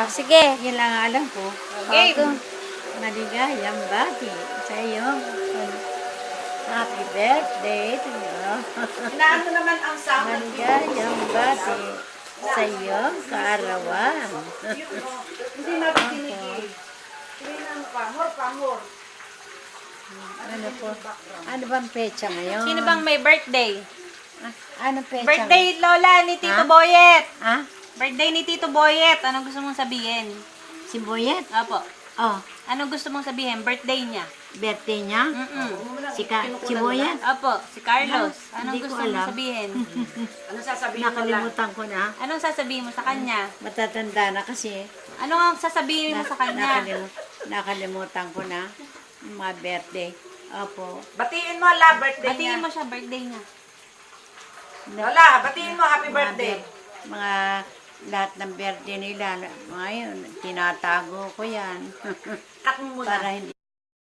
Sige. Yan lang ang alam ko. Game. Maligayang bati sa iyo. Happy birthday to you. Inaano naman ang sound? Maligayang bati sa iyo, kaarawan. Hindi nakikinig. Pamor. Ano po? Ano bang pecha ngayon? Sino bang may birthday? Ano pecha? Birthday, Lola, ni Tito Ha? Boyet. Ha? Birthday ni Tito Boyet. Anong gusto mong sabihin? Si Boyet? Apo. Oh, Anong gusto mong sabihin? Birthday niya. birthday niya? Si Boyet? Apo, si Carlos. Anong Hindi ko gusto mong alam. sabihin? Ano sasabihin mo lang? Nakalimutan ko na. Anong sasabihin mo sa kanya? Matatanda na kasi. Ano ang sasabihin mo sa kanya? Nakalimutan ko na. Mga birthday. Opo. Batiin mo la birthday niya. Batiin mo siya, birthday niya. Lola, batiin mo happy birthday. Mga lahat ng birthday nila, ngayon, tinatago ko yan. Cut mo muna. Para hindi